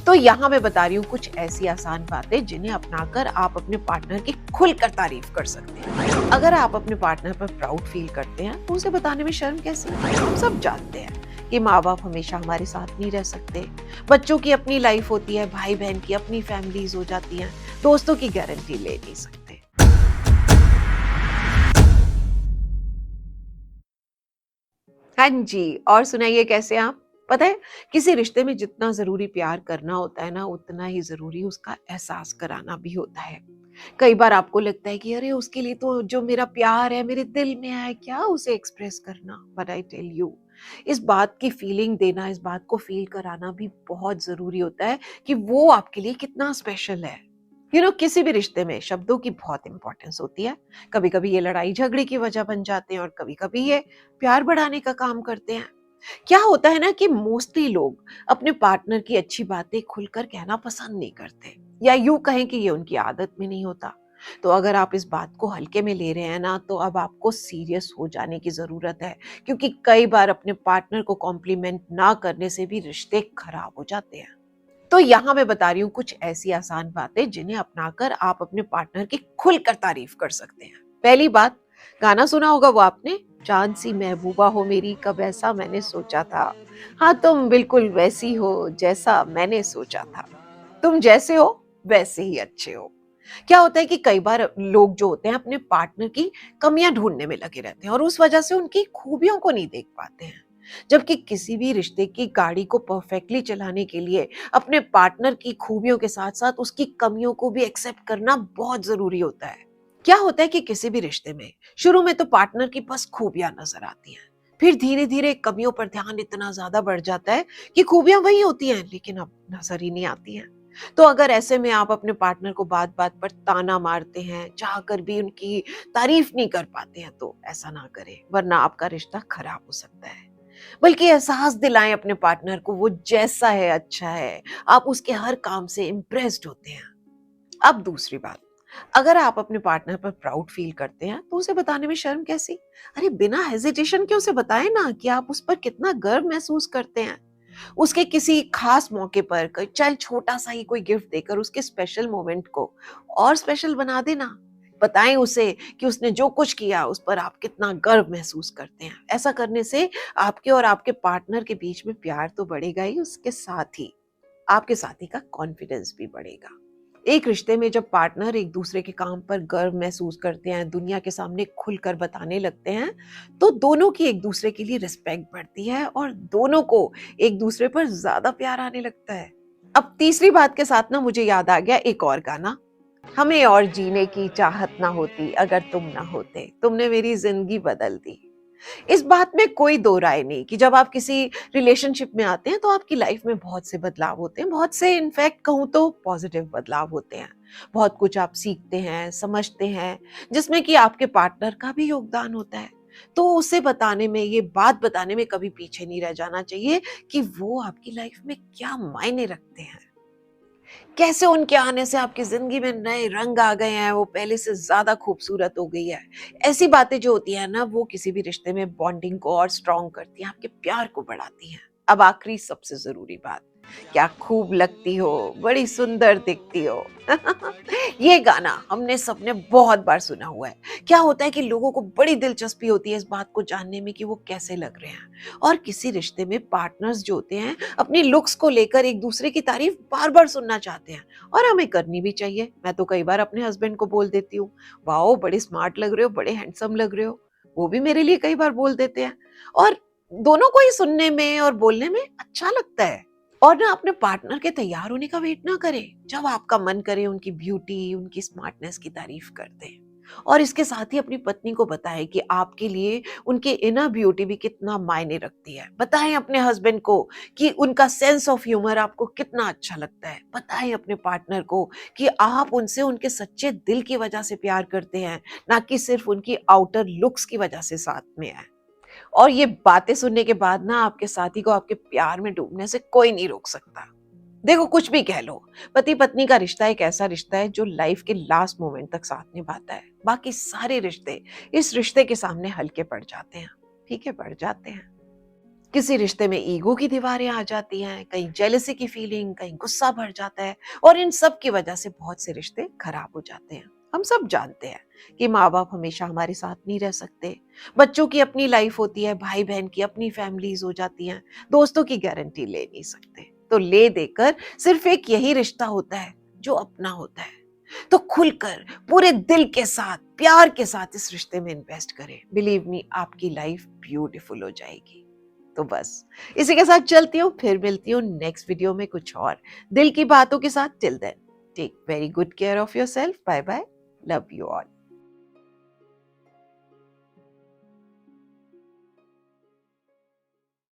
तो यहाँ मैं बता रही हूँ कुछ ऐसी आसान बातें जिन्हें अपनाकर आप अपने पार्टनर की खुलकर तारीफ कर सकते हैं। अगर आप अपने पार्टनर पर प्राउड फील करते हैं तो उसे बताने में शर्म कैसी? हम सब जानते हैं कि माँ बाप हमेशा हमारे साथ नहीं रह सकते। बच्चों की अपनी लाइफ होती है, भाई बहन की अपनी फैमिलीज हो जाती हैं, दोस्तों की गारंटी ले नहीं सकते। हाँ जी, और सुनाइए कैसे हैं आप? पता है, किसी रिश्ते में जितना ज़रूरी प्यार करना होता है ना, उतना ही ज़रूरी उसका एहसास कराना भी होता है। कई बार आपको लगता है कि अरे उसके लिए तो जो मेरा प्यार है मेरे दिल में है, क्या उसे एक्सप्रेस करना? बट आई टेल यू, इस बात की फीलिंग देना, इस बात को फ़ील कराना भी बहुत ज़रूरी होता है कि वो आपके लिए कितना स्पेशल है। किसी भी रिश्ते में शब्दों की बहुत इंपॉर्टेंस होती है। कभी-कभी ये लड़ाई झगड़े की वजह बन जाते हैं और कभी-कभी ये प्यार बढ़ाने का काम करते हैं। क्या होता है ना कि मोस्टली लोग अपने पार्टनर की अच्छी बातें खुलकर कहना पसंद नहीं करते, या यूं कहें कि ये उनकी आदत में नहीं होता। तो अगर आप इस बात को हल्के में ले रहे हैं ना, तो अब आपको सीरियस हो जाने की जरूरत है, क्योंकि कई बार अपने पार्टनर को कॉम्प्लीमेंट ना करने से भी रिश्ते खराब हो जाते हैं। तो यहाँ मैं बता रही हूँ कुछ ऐसी आसान बातें जिन्हें अपनाकर आप अपने पार्टनर की खुलकर तारीफ कर सकते हैं। पहली बात, गाना सुना होगा वो आपने, चांद सी महबूबा हो मेरी, कब ऐसा मैंने सोचा था। हाँ, तुम बिल्कुल वैसी हो जैसा मैंने सोचा था। तुम जैसे हो वैसे ही अच्छे हो। क्या होता है कि कई बार लोग जो होते हैं अपने पार्टनर की कमियां ढूंढने में लगे रहते हैं और उस वजह से उनकी खूबियों को नहीं देख पाते हैं। जबकि किसी भी रिश्ते की गाड़ी को परफेक्टली चलाने के लिए अपने पार्टनर की खूबियों के साथ साथ उसकी कमियों को भी एक्सेप्ट करना बहुत जरूरी होता है। क्या होता है कि किसी भी रिश्ते में शुरू में तो पार्टनर की बस खूबियां नजर आती हैं, फिर धीरे धीरे कमियों पर ध्यान इतना ज्यादा बढ़ जाता है कि खूबियां वही होती हैं लेकिन अब नजर ही नहीं आती हैं। तो अगर ऐसे में आप अपने पार्टनर को बात बात पर ताना मारते हैं, चाहकर भी उनकी तारीफ नहीं कर पाते हैं, तो ऐसा ना करें, वरना आपका रिश्ता खराब हो सकता है। बल्कि एहसास दिलाएं अपने पार्टनर को वो जैसा है अच्छा है, आप उसके हर काम से इम्प्रेस्ड होते हैं। अब दूसरी बात, अगर आप अपने पार्टनर पर प्राउड फील करते हैं तो उसे बताने में शर्म कैसी? अरे बिना हेजिटेशन के उसे बताएं ना कि आप उस पर कितना गर्व महसूस करते हैं। उसके किसी खास मौके पर चाहे छोटा सा ही कोई गिफ्ट देकर उसके स्पेशल मोमेंट को और स्पेशल बना देना। बताएं उसे कि उसने जो कुछ किया उस पर आप कितना गर्व महसूस करते हैं। ऐसा करने से आपके और आपके पार्टनर के बीच में प्यार तो बढ़ेगा ही, उसके साथ ही आपके साथी का कॉन्फिडेंस भी बढ़ेगा। एक रिश्ते में जब पार्टनर एक दूसरे के काम पर गर्व महसूस करते हैं, दुनिया के सामने खुलकर बताने लगते हैं, तो दोनों की एक दूसरे के लिए रिस्पेक्ट बढ़ती है और दोनों को एक दूसरे पर ज्यादा प्यार आने लगता है। अब तीसरी बात के साथ ना मुझे याद आ गया एक और गाना, हमें और जीने की चाहत ना होती अगर तुम ना होते, तुमने मेरी जिंदगी बदल दी। इस बात में कोई दो राय नहीं कि जब आप किसी रिलेशनशिप में आते हैं तो आपकी लाइफ में बहुत से बदलाव होते हैं, बहुत से इनफैक्ट कहूँ तो पॉजिटिव बदलाव होते हैं। बहुत कुछ आप सीखते हैं, समझते हैं, जिसमें कि आपके पार्टनर का भी योगदान होता है। तो उसे बताने में, ये बात बताने में कभी पीछे नहीं रह जाना चाहिए कि वो आपकी लाइफ में क्या मायने रखते हैं, कैसे उनके आने से आपकी जिंदगी में नए रंग आ गए हैं, वो पहले से ज्यादा खूबसूरत हो गई है। ऐसी बातें जो होती है ना, वो किसी भी रिश्ते में बॉन्डिंग को और स्ट्रॉन्ग करती हैं, आपके प्यार को बढ़ाती हैं। अब आखिरी सबसे जरूरी बात, क्या खूब लगती हो, बड़ी सुंदर दिखती हो। ये गाना हमने सबने बहुत बार सुना हुआ है। क्या होता है कि लोगों को बड़ी दिलचस्पी होती है इस बात को जानने में कि वो कैसे लग रहे हैं, और किसी रिश्ते में पार्टनर्स जो होते हैं अपनी लुक्स को लेकर एक दूसरे की तारीफ बार बार सुनना चाहते हैं, और हमें करनी भी चाहिए। मैं तो कई बार अपने हस्बैंड को बोल देती हूँ, वाओ बड़े स्मार्ट लग रहे हो, बड़े हैंडसम लग रहे हो। वो भी मेरे लिए कई बार बोल देते हैं, और दोनों को ही सुनने में और बोलने में अच्छा लगता है। और ना अपने पार्टनर के तैयार होने का वेट ना करें, जब आपका मन करे उनकी ब्यूटी, उनकी स्मार्टनेस की तारीफ कर दें। और इसके साथ ही अपनी पत्नी को बताएं कि आपके लिए उनके इनर ब्यूटी भी कितना मायने रखती है। बताएं अपने हस्बैंड को कि उनका सेंस ऑफ ह्यूमर आपको कितना अच्छा लगता है। बताएं अपने पार्टनर को कि आप उनसे उनके सच्चे दिल की वजह से प्यार करते हैं, ना कि सिर्फ उनकी आउटर लुक्स की वजह से साथ में है। और ये बातें सुनने के बाद ना आपके साथी को आपके प्यार में डूबने से कोई नहीं रोक सकता। देखो कुछ भी कह लो, पति पत्नी का रिश्ता एक ऐसा रिश्ता है जो लाइफ के लास्ट मोमेंट तक साथ निभाता है। बाकी सारे रिश्ते इस रिश्ते के सामने हल्के पड़ जाते हैं। ठीक है, पड़ जाते हैं। किसी रिश्ते में ईगो की दीवारें आ जाती हैं, कहीं जेलसी की फीलिंग, कहीं गुस्सा भर जाता है और इन सब की वजह से बहुत से रिश्ते खराब हो जाते हैं। हम सब जानते हैं कि माँ-बाप हमेशा हमारे साथ नहीं रह सकते। बच्चों की अपनी लाइफ होती है, भाई-बहन की अपनी फैमिलीज़ हो जाती हैं, दोस्तों की गारंटी ले नहीं सकते। तो ले देकर सिर्फ एक यही रिश्ता होता है जो अपना होता है। तो खुलकर, पूरे दिल के साथ, प्यार के साथ इस रिश्ते में इन्वेस्ट करें। बिलीव मी, आपकी लाइफ ब्यूटीफुल हो जाएगी। तो बस इसी के साथ चलती हूँ, फिर मिलती हूँ नेक्स्ट वीडियो में कुछ और दिल की बातों के साथ। Till then take very good care of yourself. Bye bye, love you all.